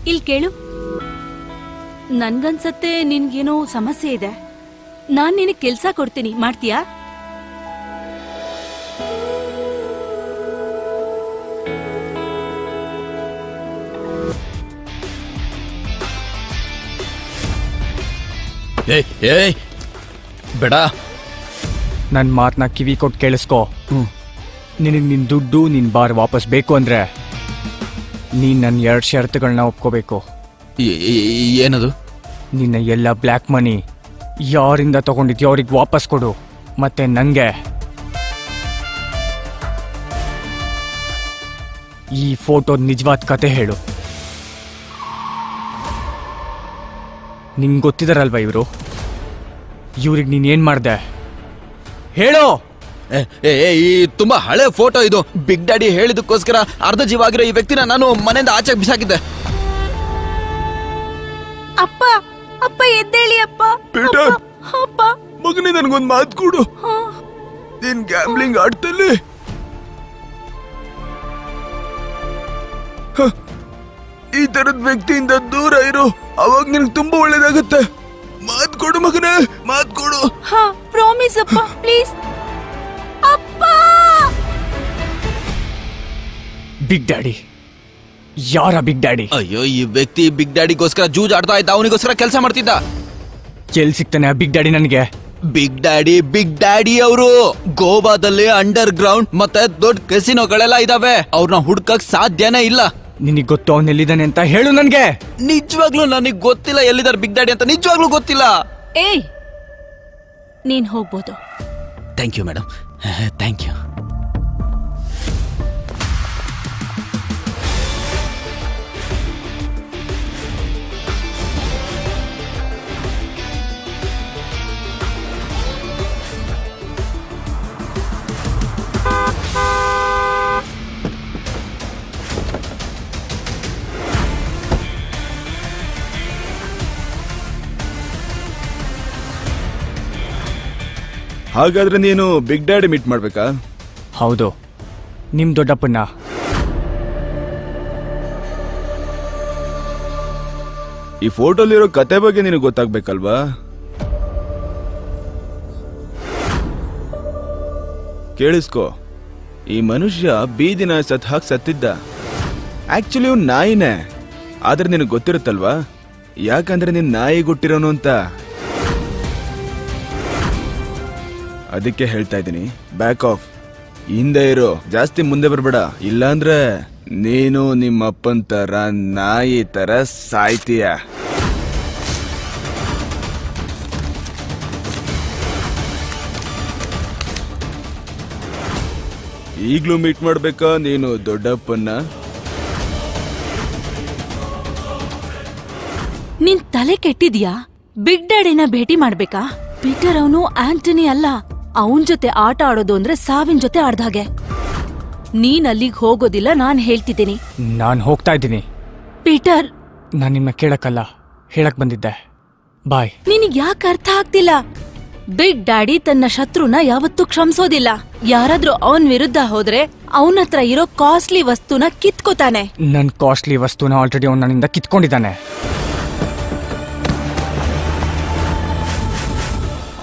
ಇಲ್ಲಿ ಕೇಳು, ನನ್ಗನ್ಸತ್ತೆ ನಿನ್ಗೇನೋ ಸಮಸ್ಯೆ ಇದೆ. ನಾನ್ ನಿನಗ್ ಕೆಲ್ಸ ಕೊಡ್ತೀನಿ, ಮಾಡ್ತೀಯಾ? ಬೇಡ, ನನ್ನ ಮಾತನ್ನ ಕಿವಿ ಕೊಟ್ಟು ಕೇಳಿಸ್ಕೊ. ನಿನಗೆ ನಿನ್ ದುಡ್ಡು ನಿನ್ ಬಾರ್ ವಾಪಸ್ ಬೇಕು ಅಂದ್ರೆ ನೀನ್ ನನ್ನ 2 ಷರತ್ತುಗಳನ್ನ ಒಪ್ಕೋಬೇಕು. ಏನದು? ನಿನ್ನ ಎಲ್ಲ ಬ್ಲ್ಯಾಕ್ ಮನಿ ಯಾರಿಂದ ತಗೊಂಡಿದ್ಯೋ ಅವ್ರಿಗೆ ವಾಪಸ್ ಕೊಡು. ಮತ್ತೆ ನಂಗೆ ಈ ಫೋಟೋ ನಿಜವಾದ ಕತೆ ಹೇಳು. ನಿಂಗೆ ಗೊತ್ತಿದಾರಲ್ವಾ ಇವ್ರಿಗೆ ನೀನ್ ಏನ್ ಮಾಡ್ದೆ ಹೇಳೋ. ಈ ತುಂಬಾ ಹಳೆ ಫೋಟೋ ಇದು. ಬಿಗ್ ಡ್ಯಾಡಿ ಹೇಳಿದಕ್ಕೋಸ್ಕರ ಅರ್ಧ ಜೀವ ಆಗಿರೋ ಈ ವ್ಯಕ್ತಿನ ನಾನು ಮನೆಯಿಂದ ಆಚೆಗೆ ಬಿಸಾಕಿದ್ದೆ. ಅಪ್ಪ ಅಪ್ಪ ಎದ್ದೇಳಿ ಅಪ್ಪ. ಪೀಟರ್, ಅಪ್ಪ ಮಗನೇ ನನ್ಗೊಂದ್ ಮಾತು ಕೊಡು. ನೀನ್ ಗ್ಯಾಮ್ಲಿಂಗ್ ಆಡ್ತಲ್ಲಿ ಈ ತರದ ವ್ಯಕ್ತಿಯಿಂದ ದೂರ ಇರು, ಅವಾಗ ನಿನ್ಗೆ ತುಂಬಾ ಒಳ್ಳೇದಾಗುತ್ತೆ. ಮಾತು ಕೊಡು ಮಗನೇ, ಮಾತು ಕೊಡು. ಹಾ, ಪ್ರಾಮಿಸ್ ಅಪ್ಪ, ಪ್ಲೀಸ್ ಅಪ್ಪ. Big daddy? ಯಾರ ಬಿಗ್ ಡ್ಯಾಡಿ? ಅಯ್ಯೋ, ಈ ವ್ಯಕ್ತಿ ಬಿಗ್ ಡ್ಯಾಡಿಗೋಸ್ಕರ ಜೂಜ್ ಆಡ್ತಾ ಇದ್ದ, ಅವನಿಗೋಸ್ಕರ ಕೆಲಸ ಮಾಡ್ತಿದ್ದ. ಎಲ್ಲಿ ಸಿಗ್ತಾನೆ ಆ ಬಿಗ್ ಡ್ಯಾಡಿ ನನಗೆ? ಬಿಗ್ ಡ್ಯಾಡಿ ಅವರು ಗೋವಾದಲ್ಲಿ ಅಂಡರ್ ಗ್ರೌಂಡ್ ಮತ್ತೆ ದೊಡ್ಡ ಕೆಸಿನೋಗಳೆಲ್ಲ ಇದಾವೆ. ಅವ್ರನ್ನ ಹುಡ್ಕಕ್ ಸಾಧ್ಯನೇ ಇಲ್ಲ. ನಿನಗೆ ಗೊತ್ತು ಅವನ್ ಎಲ್ಲಿದ್ದಾನೆ ಅಂತ ಹೇಳು ನನ್ಗೆ. ನಿಜವಾಗ್ಲೂ ನನಗ್ ಗೊತ್ತಿಲ್ಲ ಎಲ್ಲಿದ್ದಾರೆ ಬಿಗ್ ಡ್ಯಾಡಿ ಅಂತ, ನಿಜವಾಗ್ಲೂ ಗೊತ್ತಿಲ್ಲ. ಏಯ್, ನೀನ್ ಹೋಗ್ಬೋದು. Thank you madam, thank you. ಹಾಗಾದ್ರೆ ನೀನು ಬಿಗ್ ಡ್ಯಾಡಿ ಮೀಟ್ ಮಾಡ್ಬೇಕಾ? ಹೌದು, ನಿಮ್ ದೊಡ್ಡಪ್ಪನ್ನ. ಈ ಫೋಟೋಲಿರೋ ಕತೆ ಬಗ್ಗೆ ನಿನಗೆ ಗೊತ್ತಾಗ್ಬೇಕಲ್ವಾ? ಕೇಳಿಸ್ಕೊ, ಈ ಮನುಷ್ಯ ಬೀದಿನ ಸತ್ತಿದ್ದ. ಆಕ್ಚುಲಿ ಇವ್ನು ನಾಯಿನೇ, ಆದ್ರೆ ನಿನಗೆ ಗೊತ್ತಿರುತ್ತಲ್ವಾ, ಯಾಕಂದ್ರೆ ನೀನ್ ನಾಯಿ ಗುಟ್ಟಿರೋನು ಅಂತ. ಅದಕ್ಕೆ ಹೇಳ್ತಾ ಇದ್ದೀನಿ, ಬ್ಯಾಕ್ ಆಫ್, ಹಿಂದೆ ಇರೋ, ಜಾಸ್ತಿ ಮುಂದೆ ಬರ್ಬೇಡ. ಇಲ್ಲಾಂದ್ರೆ ನೀನು ನಿಮ್ಮ ಅಪ್ಪನ್ ತರ ನಾಯಿ ತರ ಸಾಯ್ತೀಯ. ಈಗ್ಲೂ ಮೀಟ್ ಮಾಡ್ಬೇಕಾ ನೀನು ದೊಡ್ಡಪ್ಪನ್ನ? ನಿನ್ ತಲೆ ಕೆಟ್ಟಿದ್ಯಾ? ಬಿಗ್ ಡ್ಯಾಡಿನ ಭೇಟಿ ಮಾಡ್ಬೇಕಾ? ಪೀಟರ್ ಅವನು ಆಂಟನಿ ಅಲ್ಲ. ಅವನ್ ಜೊತೆ ಆಟ ಆಡೋದು ಅಂದ್ರೆ ಸಾವಿನ ಜೊತೆ ಆಡ್ದಾಗೆ. ನೀನ್ ಅಲ್ಲಿಗ್ ಹೋಗೋದಿಲ್ಲ, ನಾನ್ ಹೇಳ್ತಿದ್ದೀನಿ. ನಾನ್ ಹೋಗ್ತಾ ಇದ್ದೀನಿ. ಪೀಟರ್, ನಾನ್ ನಿನ್ನ ಕೇಳಕ್ಕಲ್ಲ, ಹೇಳಕ್ ಬಂದಿದ್ದೆ. ಬಾಯ್. ನಿನಗ್ ಯಾಕೆ ಅರ್ಥ ಆಗ್ತಿಲ್ಲ? ಬಿಗ್ ಡ್ಯಾಡಿ ತನ್ನ ಶತ್ರುನ ಯಾವತ್ತೂ ಕ್ಷಮಿಸೋದಿಲ್ಲ. ಯಾರಾದ್ರೂ ಅವನ್ ವಿರುದ್ಧ ಹೋದ್ರೆ ಅವನತ್ರ ಇರೋ ಕಾಸ್ಟ್ಲಿ ವಸ್ತುನ ಕಿತ್ಕೋತಾನೆ. ನನ್ ಕಾಸ್ಟ್ಲಿ ವಸ್ತುನ ಆಲ್ರೆಡಿ ಅವ್ನು ನನ್ನಿಂದ ಕಿತ್ಕೊಂಡಿದ್ದಾನೆ.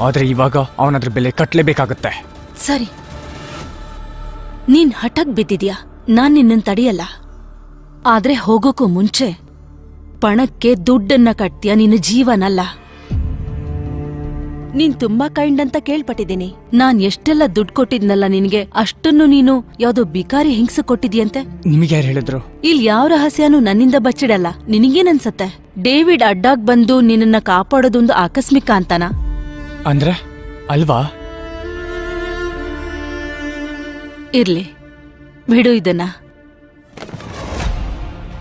ಆದ್ರೆ ಇವಾಗ ಅವನದ್ರ ಬೆಲೆ ಕಟ್ಲೇಬೇಕಾಗತ್ತೆ. ಸರಿ, ನೀನ್ ಹಠಕ್ ಬಿದ್ದಿದ್ಯಾ, ನಾನ್ ನಿನ್ನನ್ ತಡೆಯಲ್ಲ. ಆದ್ರೆ ಹೋಗೋಕ್ಕೂ ಮುಂಚೆ ಪಣಕ್ಕೆ ದುಡ್ಡನ್ನ ಕಟ್ತೀಯ, ನಿನ್ನ ಜೀವನಲ್ಲ. ನೀನ್ ತುಂಬಾ ಕೈಂಡ್ ಅಂತ ಕೇಳ್ಪಟ್ಟಿದ್ದೀನಿ. ನಾನ್ ಎಷ್ಟೆಲ್ಲ ದುಡ್ಡು ಕೊಟ್ಟಿದ್ನಲ್ಲ ನಿನ್ಗೆ, ಅಷ್ಟನ್ನು ನೀನು ಯಾವ್ದೋ ಬಿಕಾರಿ ಹಿಂಗ್ಸ ಕೊಟ್ಟಿದ್ಯಂತೆ. ನಿಮಗೆ ಯಾರು ಹೇಳಿದ್ರು? ಇಲ್ಲಿ ಯಾವ ರಹಸ್ಯನೂ ನನ್ನಿಂದ ಬಚ್ಚಿಡಲ್ಲ. ನಿನಗೇನನ್ಸತ್ತೆ? ಡೇವಿಡ್ ಅಡ್ಡಾಗ್ ಬಂದು ನಿನ್ನನ್ನ ಕಾಪಾಡೋದೊಂದು ಆಕಸ್ಮಿಕ ಅಂತನಾ? ಅಂದ್ರೆ ಅಲ್ವಾ? ಇರ್ಲಿ ಬಿಡು ಇದನ್ನ.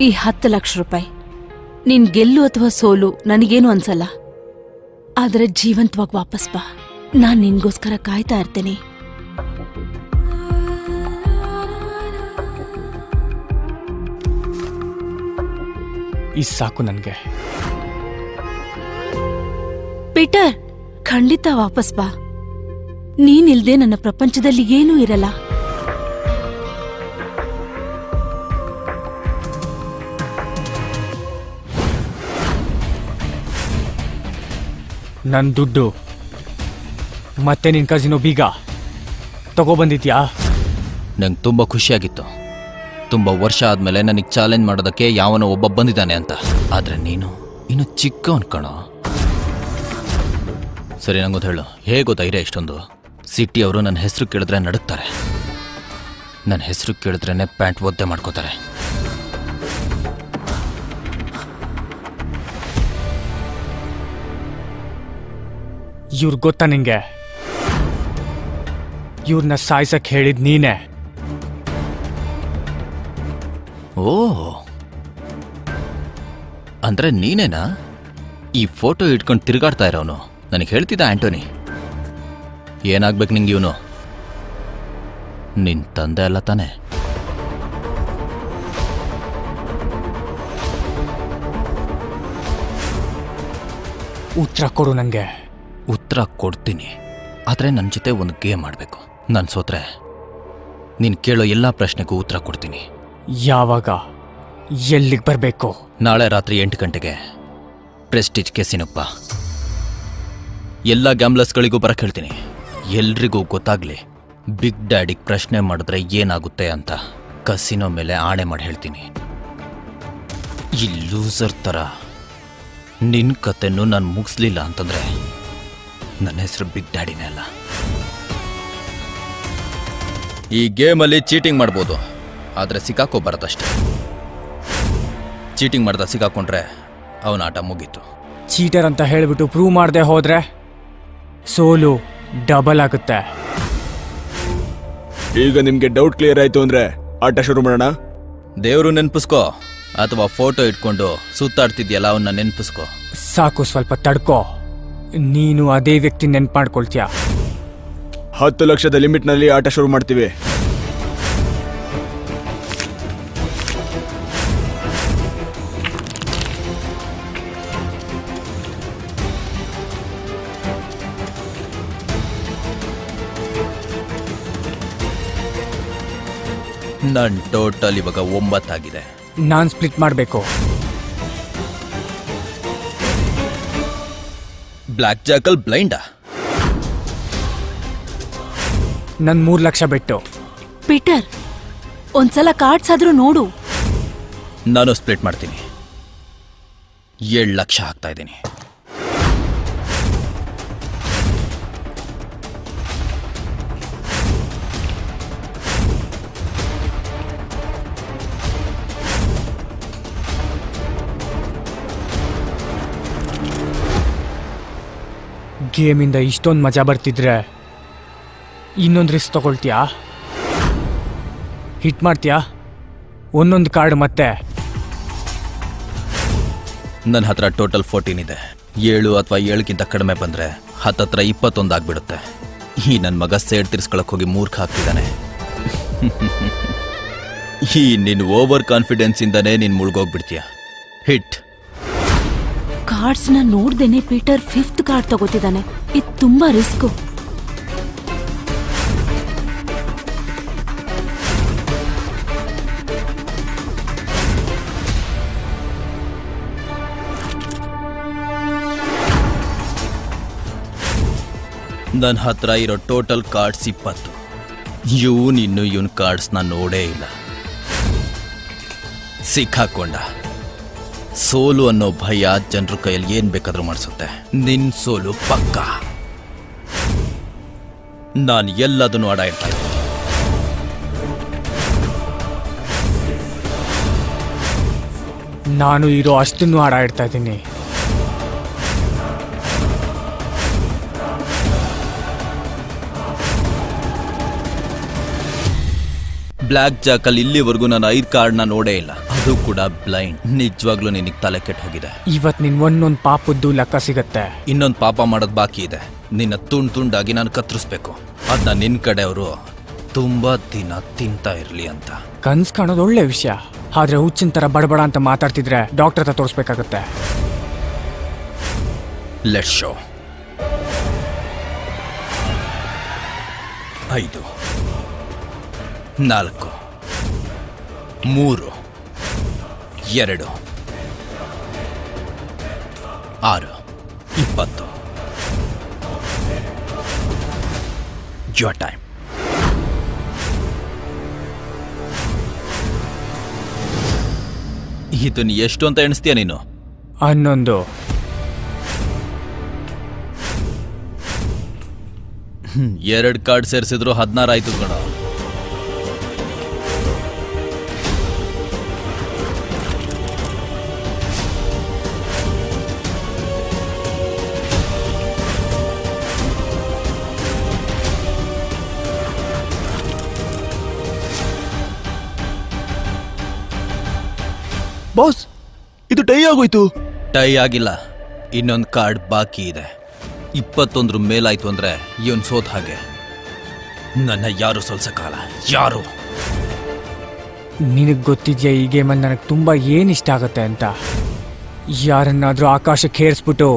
ಈ 10 ಲಕ್ಷ ರೂಪಾಯಿ ನೀನ್ ಗೆಲ್ಲು ಅಥವಾ ಸೋಲು ನನಗೇನು ಅನ್ಸಲ್ಲ. ಆದ್ರೆ ಜೀವಂತವಾಗಿ ವಾಪಸ್ ಬಾ, ನಾನ್ ನಿನ್ಗೋಸ್ಕರ ಕಾಯ್ತಾ ಇರ್ತೇನೆ. ಈ ಸಾಕು ನನ್ಗೆ. ಪೀಟರ್, ಖಂಡಿತ ವಾಪಸ್ ಬಾ. ನೀನಿಲ್ದೆ ನನ್ನ ಪ್ರಪಂಚದಲ್ಲಿ ಏನೂ ಇರಲ್ಲ. ನನ್ನ ದುಡ್ಡು ಮತ್ತೆ ನಿನ್ ಕಸಿನೋ ಬೀಗ ತಗೊಬಂದಿದ್ಯಾ? ನಂಗೆ ತುಂಬ ಖುಷಿಯಾಗಿತ್ತು. ತುಂಬ ವರ್ಷ ಆದಮೇಲೆ ನನಗೆ ಚಾಲೆಂಜ್ ಮಾಡೋದಕ್ಕೆ ಯಾವನೋ ಒಬ್ಬ ಬಂದಿದ್ದಾನೆ ಅಂತ. ಆದರೆ ನೀನು ಇನ್ನು ಚಿಕ್ಕವನ್ ಕಣೋ. ಸರಿ, ನಂಗೊಂದು ಹೇಳು, ಹೇಗೋ ಧೈರ್ಯ ಇಷ್ಟೊಂದು? ಸಿಟಿ ಅವರು ನನ್ನ ಹೆಸರು ಕೇಳಿದ್ರೆ ನಡುಕ್ತಾರೆ, ನನ್ನ ಹೆಸರು ಕೇಳಿದ್ರೇನೆ ಪ್ಯಾಂಟ್ ಒದ್ದೆ ಮಾಡ್ಕೋತಾರೆ. ಇವ್ರು ಗೊತ್ತಾ ನಿಂಗೆ? ಇವ್ರನ್ನ ಸಾಯ್ಸಕ್ ಹೇಳಿದ್ ನೀನೆ. ಓ, ಅಂದ್ರೆ ನೀನೇನಾ ಈ ಫೋಟೋ ಇಟ್ಕೊಂಡು ತಿರುಗಾಡ್ತಾ ಇರೋನು? ನನಗೆ ಹೇಳ್ತಿದ್ದ ಆಂಟೋನಿ. ಏನಾಗ್ಬೇಕು ನಿಂಗೆ ಇವನು? ನಿನ್ ತಂದೆ ಅಲ್ಲ ತಾನೆ? ಉತ್ತರ ಕೊಡು ನಂಗೆ. ಉತ್ತರ ಕೊಡ್ತೀನಿ, ಆದರೆ ನನ್ನ ಜೊತೆ ಒಂದು ಗೇಮ್ ಆಡಬೇಕು. ನಾನು ಸೋತ್ರೆ ನೀನು ಕೇಳೋ ಎಲ್ಲ ಪ್ರಶ್ನೆಗೂ ಉತ್ತರ ಕೊಡ್ತೀನಿ. ಯಾವಾಗ, ಎಲ್ಲಿಗೆ ಬರಬೇಕು? ನಾಳೆ ರಾತ್ರಿ 8 ಗಂಟೆಗೆ ಪ್ರೆಸ್ಟೀಜ್ ಕೆಸಿನಪ್ಪ. ಎಲ್ಲ ಗ್ಯಾಮ್ಲರ್ಸ್ಗಳಿಗೂ ಬರಕ್ಕೆ ಹೇಳ್ತೀನಿ. ಎಲ್ರಿಗೂ ಗೊತ್ತಾಗ್ಲಿ ಬಿಗ್ ಡ್ಯಾಡಿಗೆ ಪ್ರಶ್ನೆ ಮಾಡಿದ್ರೆ ಏನಾಗುತ್ತೆ ಅಂತ. ಕಸಿನೋ ಮೇಲೆ ಆಣೆ ಮಾಡಿ ಹೇಳ್ತೀನಿ. ಈ ಲೂಸರ್ ಥರ ನಿನ್ನ ಕತೆನೂ ನಾನು ಮುಗಿಸ್ಲಿಲ್ಲ ಅಂತಂದ್ರೆ ನನ್ನ ಹೆಸರು ಬಿಗ್ ಡ್ಯಾಡಿನೇ ಅಲ್ಲ. ಈ ಗೇಮಲ್ಲಿ ಚೀಟಿಂಗ್ ಮಾಡ್ಬೋದು, ಆದರೆ ಸಿಕ್ಕಾಕೋಬಾರದಷ್ಟೆ. ಚೀಟಿಂಗ್ ಮಾಡ್ದ ಸಿಕ್ಕಾಕೊಂಡ್ರೆ ಅವನ ಆಟ ಮುಗೀತು. ಚೀಟರ್ ಅಂತ ಹೇಳ್ಬಿಟ್ಟು ಪ್ರೂವ್ ಮಾಡದೆ ಹೋದ್ರೆ ಸೋಲು ಡಬಲ್ ಆಗುತ್ತೆ. ಈಗ ನಿಮ್ಗೆ ಡೌಟ್ ಕ್ಲಿಯರ್ ಆಯ್ತು ಅಂದ್ರೆ ಆಟ ಶುರು ಮಾಡೋಣ. ದೇವ್ರು ನೆನ್ಪಿಸ್ಕೋ, ಅಥವಾ ಫೋಟೋ ಇಟ್ಕೊಂಡು ಸುತ್ತಾಡ್ತಿದ್ಯಲ್ಲ ಅವನ್ನ ನೆನ್ಪಿಸ್ಕೋ. ಸಾಕು, ಸ್ವಲ್ಪ ತಡ್ಕೋ. ನೀನು ಅದೇ ವ್ಯಕ್ತಿ ನೆನ್ಪು ಮಾಡ್ಕೊಳ್ತೀಯ. 10 ಲಕ್ಷದ ಲಿಮಿಟ್ನಲ್ಲಿ ಆಟ ಶುರು ಮಾಡ್ತೀವಿ. ನನ್ ಟೋಟಲ್ ಇವಾಗ 9 ಆಗಿದೆ. ನಾನ್ ಸ್ಪ್ಲಿಟ್ ಮಾಡಬೇಕು. ಬ್ಲ್ಯಾಕ್ ಜಾಕಲ್ ಬ್ಲೈಂಡಾ? ನನ್ 3 ಲಕ್ಷ ಬಿಟ್ಟು. ಪೀಟರ್, ಒಂದ್ಸಲ ಕಾರ್ಡ್ಸ್ ಆದ್ರೂ ನೋಡು. ನಾನು ಸ್ಪ್ಲಿಟ್ ಮಾಡ್ತೀನಿ. 7 ಲಕ್ಷ ಹಾಕ್ತಾ ಇದ್ದೀನಿ. ಗೇಮಿಂದ ಇಷ್ಟೊಂದು ಮಜಾ ಬರ್ತಿದ್ರೆ ಇನ್ನೊಂದು ರಿಸ್ಕ್ ತಗೊಳ್ತೀಯಾ? ಹಿಟ್ ಮಾಡ್ತೀಯಾ? ಒಂದೊಂದು ಕಾರ್ಡ್ ಮತ್ತೆ. ನನ್ನ ಹತ್ರ ಟೋಟಲ್ 14 ಇದೆ. 7 ಅಥವಾ 7ಗಿಂತ ಕಡಿಮೆ ಬಂದ್ರೆ ಹತ್ತತ್ರ 21 ಆಗ್ಬಿಡುತ್ತೆ. ಈ ನನ್ನ ಮಗ ಸೇಡ್ ತಿರ್ಸ್ಕೊಳಕ್ ಹೋಗಿ ಮೂರ್ಖ ಆಗ್ತಿದ್ದಾನೆ. ಈ ನಿನ್ ಓವರ್ ಕಾನ್ಫಿಡೆನ್ಸ್ ಇಂದಾನೇ ನೀನ್ ಮುಳುಗೋಗ್ಬಿಡ್ತೀಯ. ಹಿಟ್. ಕಾರ್ಡ್ಸ್ ನ ನೋಡ್ದೇನೆ ಪೀಟರ್ 5th ಕಾರ್ಡ್ ತಗೋತಿದ್ದಾನೆ. ಇದು ತುಂಬಾ ರಿಸ್ಕ್. ನನ್ನ ಹತ್ರ ಇರೋ ಟೋಟಲ್ ಕಾರ್ಡ್ಸ್ 20. ಇವನ್ ಕಾರ್ಡ್ಸ್ ನಾನು ನೋಡೇ ಇಲ್ಲ. ಸಿಕ್ಕಾಕೊಂಡ. ಸೋಲು ಅನ್ನೋ ಭಯ ಜನರ ಕೈಯಲ್ಲಿ ಏನ್ ಬೇಕಾದ್ರೂ ಮಾಡಿಸುತ್ತೆ. ನಿನ್ ಸೋಲು ಪಕ್ಕ. ನಾನು ಎಲ್ಲದನ್ನು ಆಡ ಇಡ್ತಾ ಇದ್ದೀನಿ. ನಾನು ಇರೋ ಅಷ್ಟನ್ನು ಆಡ ಇಡ್ತಾ ಇದ್ದೀನಿ. ಬ್ಲ್ಯಾಕ್ ಜಾಕಲ್ ಇಲ್ಲಿವರೆಗೂ ನಾನು 5 ಕಾರ್ಡ್ನ ನೋಡೇ ಇಲ್ಲ, ಅದು ಕೂಡ ಬ್ಲೈಂಡ್. ನಿಜವಾಗ್ಲೂ ನಿನಗೆ ತಲೆ ಕೆಟ್ಟು ಹೋಗಿದೆ. ಇವತ್ ನಿನ್ ಒಂದೊಂದು ಪಾಪದ್ದು ಲೆಕ್ಕ ಸಿಗತ್ತೆ. ಇನ್ನೊಂದು ಪಾಪ ಮಾಡೋದು ಬಾಕಿ ಇದೆ. ನಿನ್ನ ತುಂಡಾಗಿ ನಾನು ಕತ್ತರಿಸ್ಬೇಕು. ಅದನ್ನ ನಿನ್ ಕಡೆಯವರು ತುಂಬಾ ದಿನ ತಿಂತಾ ಇರ್ಲಿ ಅಂತ. ಕನ್ಸ್ ಕಾಣೋದು ಒಳ್ಳೆ ವಿಷಯ, ಆದ್ರೆ ಹುಚ್ಚಿನ ತರ ಬಡಬಡ ಅಂತ ಮಾತಾಡ್ತಿದ್ರೆ ಡಾಕ್ಟರ್ ಹತ್ರ ತೋರಿಸ್ಬೇಕಾಗತ್ತೆ. Let's show. 5 4 3 2 6 20 your time. ಇದನ್ನ ಎಷ್ಟು ಅಂತ ಎಣಿಸ್ತೀಯ ನೀನು? 11. ಎರಡು ಕಾರ್ಡ್ ಸೇರಿಸಿದ್ರು 16 ಆಯ್ತು ಕಣ. ಬಾಸ್, ಇದು ಟೈ ಆಗೋಯ್ತು. ಟೈ ಆಗಿಲ್ಲ, ಇನ್ನೊಂದು ಕಾರ್ಡ್ ಬಾಕಿ ಇದೆ. 21 ಮೇಲಾಯ್ತು ಅಂದ್ರೆ ಇವನ್ ಸೋತ್ ಹಾಗೆ. ನನ್ನ ಯಾರು ಸೋಲ್ಸಕ್ಕಾಗಲ್ಲ, ಯಾರು. ನಿನಗೆ ಗೊತ್ತಿದ್ಯಾ ಈ ಗೇಮಲ್ಲಿ ನನಗೆ ತುಂಬ ಏನು ಇಷ್ಟ ಆಗುತ್ತೆ ಅಂತ? ಯಾರನ್ನಾದ್ರೂ ಆಕಾಶಕ್ಕೆ ಹೇರಿಸ್ಬಿಟ್ಟು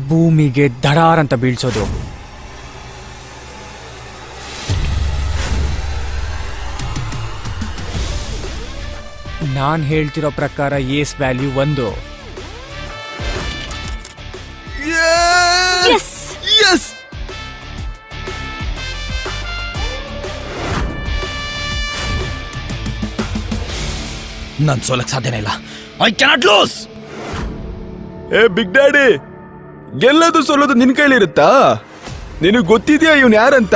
ಭೂಮಿಗೆ ಧಡಾರ್ ಅಂತ ಬೀಳ್ಸೋದು. ನಾನು ಹೇಳ್ತಿರೋ ಪ್ರಕಾರ ಏಸ್ ವ್ಯಾಲ್ಯೂ 1. Yes! Yes! ನನ್ ಸೋಲಕ್ ಸಾಧ್ಯನೇ ಇಲ್ಲ. I cannot lose. ಏ ಬಿಗ್ ಡ್ಯಾಡಿ, ಗೆಲ್ಲೋದು ಸೋಲೋದು ನಿನ್ ಕೈಲಿರುತ್ತಾ? ನಿನಗ್ ಗೊತ್ತಿದ್ಯಾ ಇವನ್ ಯಾರಂತ?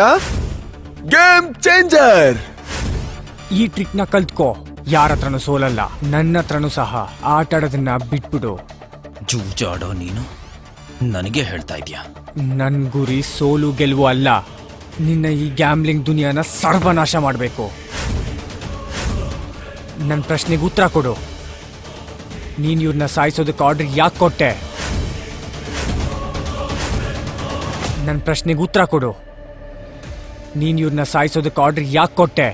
Game changer. ಈ ಟ್ರಿಕ್ನ ಕಲ್ತ್ಕೋ. ಯಾರ ಹತ್ರನೂ ಸೋಲಲ್ಲ, ನನ್ನ ಹತ್ರನೂ ಸಹ. ಆಟ ಆಡೋದನ್ನ ಬಿಟ್ಬಿಡು. ಜೂಜಾಡೋ ನೀನು ನನಗೆ ಹೇಳ್ತಾ ಇದೀಯಾ? ನನ್ ಗುರಿ ಸೋಲು ಗೆಲುವು ಅಲ್ಲ, ನಿನ್ನ ಈ ಗ್ಯಾಮ್ಲಿಂಗ್ ದುನಿಯಾನ ಸರ್ವನಾಶ ಮಾಡಬೇಕು. ನನ್ನ ಪ್ರಶ್ನೆಗೆ ಉತ್ತರ ಕೊಡು. ನೀನು ಇವ್ರನ್ನ ಸಾಯಿಸೋದಕ್ಕೆ ಆರ್ಡರ್ ಯಾಕೆ ಕೊಟ್ಟೆ? ನನ್ನ ಪ್ರಶ್ನೆಗೆ ಉತ್ತರ ಕೊಡು. ನೀನು ಇವ್ರನ್ನ ಸಾಯಿಸೋದಕ್ಕೆ ಆರ್ಡರ್ ಯಾಕೆ ಕೊಟ್ಟೆ?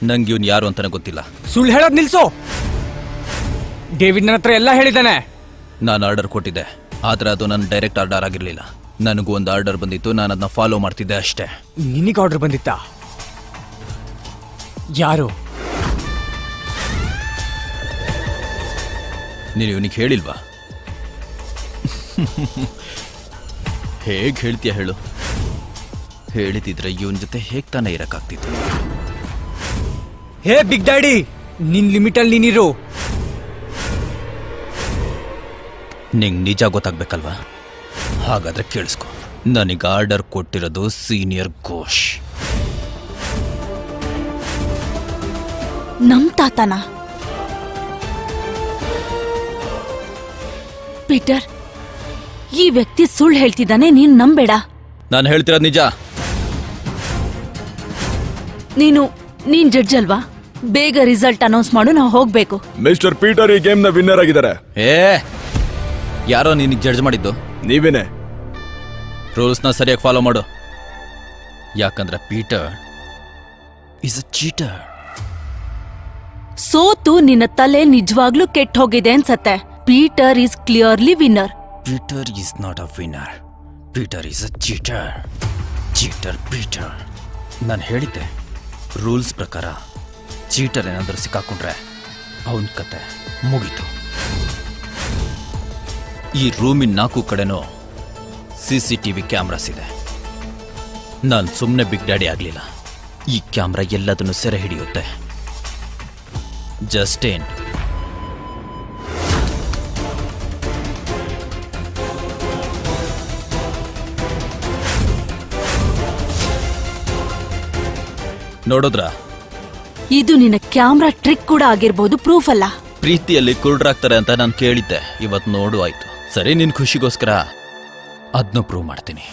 ನಂಗೆ ಇವನ್ ಯಾರು ಅಂತಾನೆ ಗೊತ್ತಿಲ್ಲ. ಸುಳ್ಳು ಹೇಳೋದು ನಿಲ್ಸು. ಡೇವಿಡ್ ನನ್ನ ಹತ್ರ ಎಲ್ಲ ಹೇಳಿದ್ದಾನೆ. ನಾನು ಆರ್ಡರ್ ಕೊಟ್ಟಿದ್ದೆ, ಆದ್ರೆ ಅದು ನನ್ನ ಡೈರೆಕ್ಟ್ ಆರ್ಡರ್ ಆಗಿರ್ಲಿಲ್ಲ. ನನಗೂ ಒಂದು ಆರ್ಡರ್ ಬಂದಿತ್ತು, ನಾನು ಅದನ್ನ ಫಾಲೋ ಮಾಡ್ತಿದ್ದೆ ಅಷ್ಟೇ. ನಿನಗೆ ಆರ್ಡರ್ ಬಂದಿತ್ತಾ? ಯಾರು? ನೀನು ಇವನಿಗೆ ಹೇಳಿಲ್ವಾ? ಹೇಗ್ ಹೇಳ್ತೀಯ ಹೇಳು? ಹೇಳಿದಿದ್ರೆ ಇವನ್ ಜೊತೆ ಹೇಗ್ ತಾನೇ ಇರಕ್ಕಾಗ್ತಿತ್ತು? ಹೇ ಬಿಗ್ ಡ್ಯಾಡಿ, ನಿನ್ ಲಿಮಿಟಲ್ಲಿ ನೀನಿರು. ನಿಂಗೆ ನಿಜ ಗೊತ್ತಾಗ್ಬೇಕಲ್ವಾ? ಹಾಗಾದ್ರೆ ಕೇಳಿಸ್ಕೊ. ನನಗೆ ಆರ್ಡರ್ ಕೊಟ್ಟಿರೋದು ಸೀನಿಯರ್ ಘೋಷ್. ನಮ್ ತಾತನ? ಪೀಟರ್, ಈ ವ್ಯಕ್ತಿ ಸುಳ್ಳು ಹೇಳ್ತಿದ್ದಾನೆ, ನೀನ್ ನಂಬೇಡ. ನಾನು ಹೇಳ್ತಿರೋದು ನಿಜ. ನೀನ್ ಜಡ್ಜ್ ಅಲ್ವಾ? ಬೇಗ ರಿಸಲ್ಟ್ ಅನೌನ್ಸ್ ಮಾಡು, ನಾವು ಹೋಗ್ಬೇಕು. ಮಿಸ್ಟರ್ ಪೀಟರ್ ಈ ಗೇಮ್ ನ ವಿನ್ನರ್ ಆಗಿದ್ದಾರೆ. ಯಾರೋ ನಿನಗೆ ಜಡ್ಜ್ ಮಾಡಿದ್ದು? ನೀವೇನೆ. ರೂಲ್ಸ್ನ ಸರಿಯಾಗಿ ಫಾಲೋ ಮಾಡು. ಯಾಕಂದ್ರೆ ಪೀಟರ್ ಇಸ್ ಅ ಚೀಟರ್. ಸೋತು ನಿನ್ನ ತಲೆ ನಿಜವಾಗ್ಲೂ ಕೆಟ್ಟ ಹೋಗಿದೆ ಅನ್ಸತ್ತೆ. Peter is clearly winner. Peter is not a winner. Peter is a cheater. Cheater Peter. ನಾನು ಹೇಳಿದ್ದೆ, ರೂಲ್ಸ್ ಪ್ರಕಾರ ಚೀಟರ್ ಏನಾದರೂ ಸಿಕ್ಕಾಕೊಂಡ್ರೆ ಅವನ ಕತೆ ಮುಗೀತು. ಈ ರೂಮಿನ 4 ಕಡೆನೂ CCTV ಕ್ಯಾಮ್ರಾಸ್ ಇದೆ. ನಾನು ಸುಮ್ಮನೆ ಬಿಗ್ ಡ್ಯಾಡಿ ಆಗಲಿಲ್ಲ. ಈ ಕ್ಯಾಮ್ರಾ ಎಲ್ಲದನ್ನು ಸೆರೆ ಹಿಡಿಯುತ್ತೆ. ಜಸ್ಟೇನ್, ನೋಡೋದ್ರಾ? ಇದು ನಿನ್ನ ಕ್ಯಾಮ್ರಾ ಟ್ರಿಕ್ ಕೂಡ ಆಗಿರ್ಬೋದು, ಪ್ರೂಫ್ ಅಲ್ಲ. ಪ್ರೀತಿಯಲ್ಲಿ ಕುರುಡ್ರಾಗ್ತಾರೆ ಅಂತ ನಾನು ಕೇಳಿದ್ದೆ, ಇವತ್ತು ನೋಡು ಆಯ್ತು. ಸರಿ, ನಿನ್ ಖುಷಿಗೋಸ್ಕರ ಅದನ್ನ ಪ್ರೂವ್ ಮಾಡ್ತೀನಿ.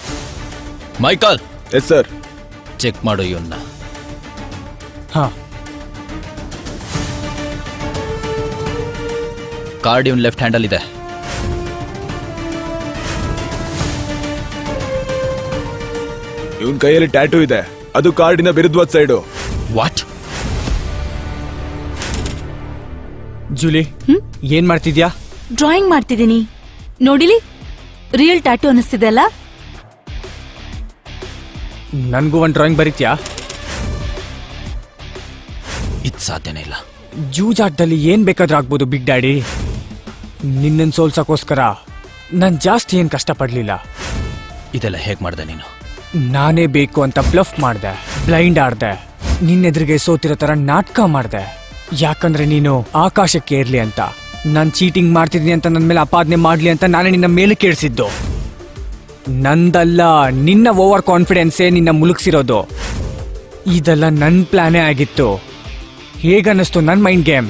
ಮೈಕಲ್. Yes sir. ಚೆಕ್ ಮಾಡು ಇವನ್ನ. ಹಾ, ಕಾರ್ಡ್ ಇವನ್ ಲೆಫ್ಟ್ ಹ್ಯಾಂಡಲ್ ಇದೆ. ಇವನ್ ಕೈಯಲ್ಲಿ ಟ್ಯಾಟೂ ಇದೆ, ಅದು ಕಾರ್ಡಿನ ವಿರುದ್ಧವಾದ ಸೈಡು. ವಾಟ್? ಜೂಲಿ, ಏನ್ ಮಾಡ್ತಿದ್ಯಾ? ಡ್ರಾಯಿಂಗ್ ಮಾಡ್ತಿದ್ದೀನಿ. ನೋಡಿಲಿ, ರಿಯಲ್ ಟ್ಯಾಟೂ ಅನಿಸ್ತಿದೆ ಅಲ್ಲ? ನನ್ಗೂ ಒಂದು ಡ್ರಾಯಿಂಗ್ ಬರೀತ್ಯಾ? ಇದು ಸಾಧ್ಯನೇ ಇಲ್ಲ. ಜೂಜಾಟದಲ್ಲಿ ಏನ್ ಬೇಕಾದ್ರೂ ಆಗ್ಬೋದು ಬಿಗ್ ಡ್ಯಾಡಿ. ನಿನ್ನನ್ ಸೋಲ್ಸಕ್ಕೋಸ್ಕರ ನಾನ್ ಜಾಸ್ತಿ ಏನ್ ಕಷ್ಟಪಡ್ಲಿಲ್ಲ. ಇದೆಲ್ಲ ಹೇಗ್ ಮಾಡ್ದೆ ನೀನು? ನಾನೇ ಬೇಕು ಅಂತ ಬ್ಲಫ್ ಮಾಡ್ದೆ, ಬ್ಲೈಂಡ್ ಆಡ್ದೆ, ನಿನ್ನೆದುರಿಗೆ ಸೋತಿರೋ ತರ ನಾಟಕ ಮಾಡ್ದೆ. ಯಾಕಂದ್ರೆ ನೀನು ಆಕಾಶಕ್ಕೆ ಏರ್ಲಿ ಅಂತ, ನಾನ್ ಚೀಟಿಂಗ್ ಮಾಡ್ತಿದ್ದೀನಿ ಅಂತ ನನ್ನ ಮೇಲೆ ಅಪಾದನೆ ಮಾಡ್ಲಿ ಅಂತ ನಾನೇ ನಿನ್ನ ಮೇಲೆ ಕೇಳಿಸಿದ್ದು. ನಂದಲ್ಲ, ನಿನ್ನ ಓವರ್ ಕಾನ್ಫಿಡೆನ್ಸೇ ನಿನ್ನ ಮುಳುಗ್ಸಿರೋದು. ಇದೆಲ್ಲ ನನ್ನ ಪ್ಲಾನೇ ಆಗಿತ್ತು. ಹೇಗನ್ನಿಸ್ತು ನನ್ನ ಮೈಂಡ್ ಗೇಮ್?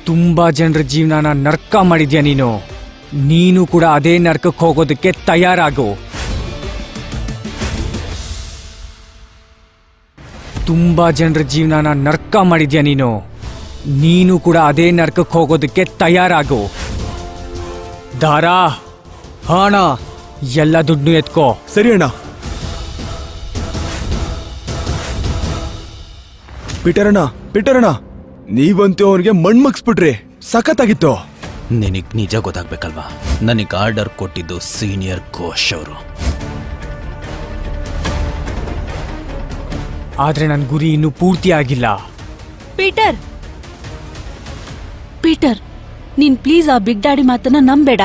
ತುಂಬಾ ಜನರ ಜೀವನನ ನರ್ಕ ಮಾಡಿದ್ಯಾ ನೀನು. ನೀನು ಕೂಡ ಅದೇ ನರ್ಕಕ್ಕೆ ಹೋಗೋದಕ್ಕೆ ತಯಾರಾಗು. ತುಂಬಾ ಜನರ ಜೀವನನ ನರ್ಕ ಮಾಡಿದ್ಯಾ ನೀನು. ನೀನು ಕೂಡ ಅದೇ ನರ್ಕಕ್ಕೆ ಹೋಗೋದಕ್ಕೆ ತಯಾರಾಗು. ದಾರಾ, ಹಣ, ಎಲ್ಲ ದುಡ್ಡು ಎತ್ಕೋ. ಸರಿ ಅಣ್ಣ. ಪೀಟರ್ ಅಣ್ಣ, ನೀವಂತೂ ಅವ್ರಿಗೆ ಮಣ್ಮಗ್ಸ್ಬಿಟ್ರಿ. ಸಖತ್ತಾಗಿತ್ತು. ನಿನಗ್ ನಿಜ ಗೊತ್ತಾಗ್ಬೇಕಲ್ವಾ? ನನಗೆ ಆರ್ಡರ್ ಕೊಟ್ಟಿದ್ದು ಸೀನಿಯರ್ ಘೋಷ್ ಅವರು. ಆದ್ರೆ ನನ್ನ ಗುರಿ ಇನ್ನೂ ಪೂರ್ತಿ ಆಗಿಲ್ಲ. ಪೀಟರ್, ನೀನ್ ಪ್ಲೀಸ್ ಆ ಬಿಗ್ ಡ್ಯಾಡಿ ಮಾತನ್ನ ನಂಬೇಡ.